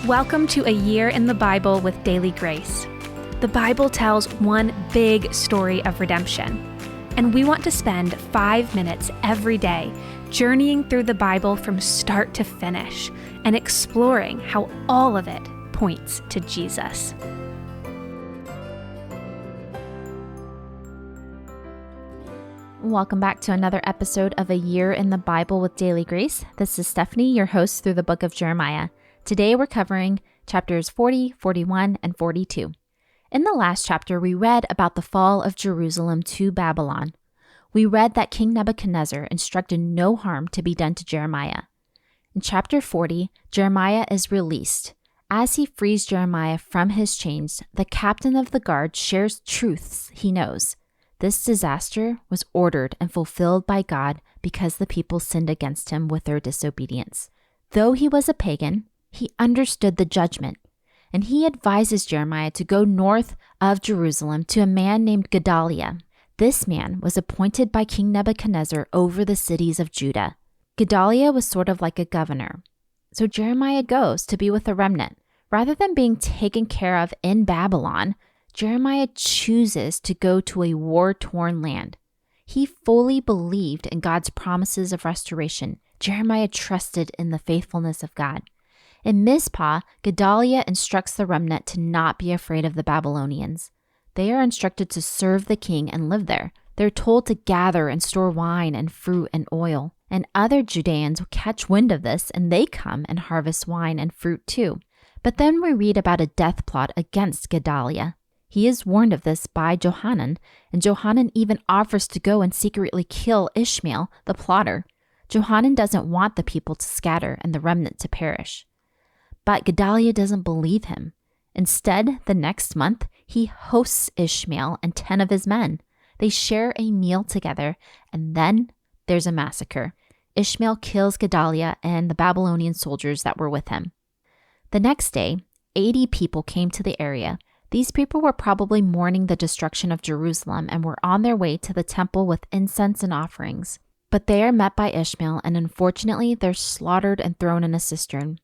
Welcome to A Year in the Bible with Daily Grace. The Bible tells one big story of redemption, and we want to spend 5 minutes every day journeying through the Bible from start to finish and exploring how all of it points to Jesus. Welcome back to another episode of A Year in the Bible with Daily Grace. This is Stephanie, your host through the book of Jeremiah. Today we're covering chapters 40, 41, and 42. In the last chapter, we read about the fall of Jerusalem to Babylon. We read that King Nebuchadnezzar instructed no harm to be done to Jeremiah. In chapter 40, Jeremiah is released. As he frees Jeremiah from his chains, the captain of the guard shares truths he knows. This disaster was ordered and fulfilled by God because the people sinned against him with their disobedience. Though he was a pagan, he understood the judgment, and he advises Jeremiah to go north of Jerusalem to a man named Gedaliah. This man was appointed by King Nebuchadnezzar over the cities of Judah. Gedaliah was sort of like a governor. So Jeremiah goes to be with a remnant. Rather than being taken care of in Babylon, Jeremiah chooses to go to a war-torn land. He fully believed in God's promises of restoration. Jeremiah trusted in the faithfulness of God. In Mizpah, Gedaliah instructs the remnant to not be afraid of the Babylonians. They are instructed to serve the king and live there. They're told to gather and store wine and fruit and oil. And other Judeans catch wind of this, and they come and harvest wine and fruit too. But then we read about a death plot against Gedaliah. He is warned of this by Johanan, and Johanan even offers to go and secretly kill Ishmael, the plotter. Johanan doesn't want the people to scatter and the remnant to perish. But Gedaliah doesn't believe him. Instead, the next month, he hosts Ishmael and 10 of his men. They share a meal together, and then there's a massacre. Ishmael kills Gedaliah and the Babylonian soldiers that were with him. The next day, 80 people came to the area. These people were probably mourning the destruction of Jerusalem and were on their way to the temple with incense and offerings. But they are met by Ishmael, and unfortunately, they're slaughtered and thrown in a cistern.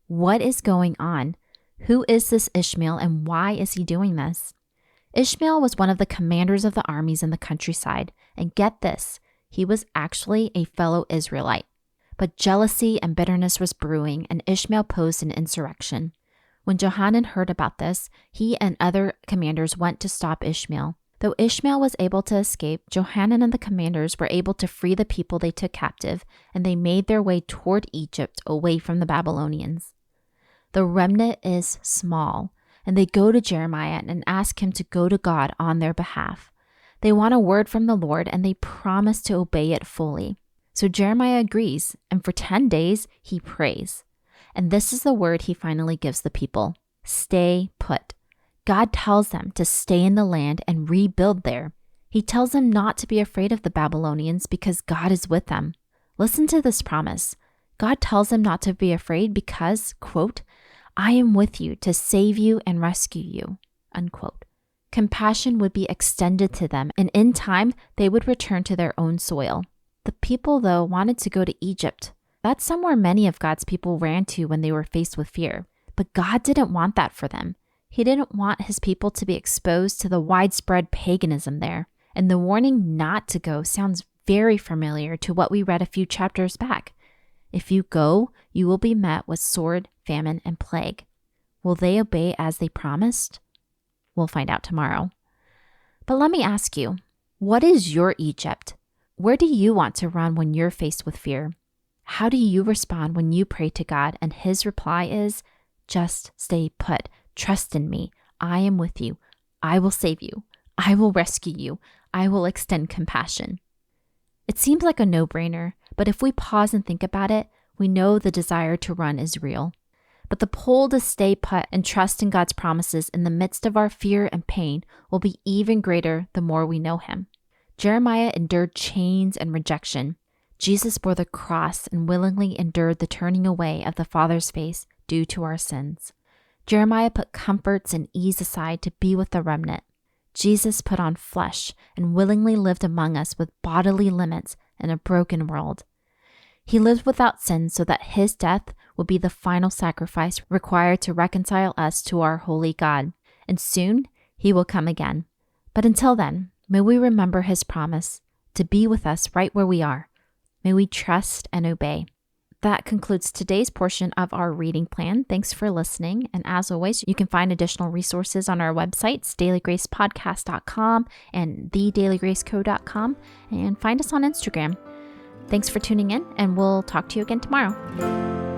What is going on? Who is this Ishmael, and why is he doing this? Ishmael was one of the commanders of the armies in the countryside, and get this, he was actually a fellow Israelite. But jealousy and bitterness was brewing, and Ishmael posed an insurrection. When Johanan heard about this, he and other commanders went to stop Ishmael. Though Ishmael was able to escape, Johanan and the commanders were able to free the people they took captive, and they made their way toward Egypt away from the Babylonians. The remnant is small, and they go to Jeremiah and ask him to go to God on their behalf. They want a word from the Lord, and they promise to obey it fully. So Jeremiah agrees, and for 10 days he prays. And this is the word he finally gives the people: stay put. God tells them to stay in the land and rebuild there. He tells them not to be afraid of the Babylonians because God is with them. Listen to this promise. God tells them not to be afraid because, quote, I am with you to save you and rescue you, unquote. Compassion would be extended to them, and in time, they would return to their own soil. The people, though, wanted to go to Egypt. That's somewhere many of God's people ran to when they were faced with fear. But God didn't want that for them. He didn't want his people to be exposed to the widespread paganism there. And the warning not to go sounds very familiar to what we read a few chapters back. If you go, you will be met with sword, famine, and plague. Will they obey as they promised? We'll find out tomorrow. But let me ask you, what is your Egypt? Where do you want to run when you're faced with fear? How do you respond when you pray to God and his reply is, just stay put, trust in me, I am with you, I will save you, I will rescue you, I will extend compassion. It seems like a no-brainer, but if we pause and think about it, we know the desire to run is real. But the pull to stay put and trust in God's promises in the midst of our fear and pain will be even greater the more we know him. Jeremiah endured chains and rejection. Jesus bore the cross and willingly endured the turning away of the Father's face due to our sins. Jeremiah put comforts and ease aside to be with the remnant. Jesus put on flesh and willingly lived among us with bodily limits in a broken world. He lived without sin so that his death would be the final sacrifice required to reconcile us to our holy God. And soon he will come again. But until then, may we remember his promise to be with us right where we are. May we trust and obey. That concludes today's portion of our reading plan. Thanks for listening. And as always, you can find additional resources on our websites, dailygracepodcast.com and thedailygraceco.com, and find us on Instagram. Thanks for tuning in, and we'll talk to you again tomorrow.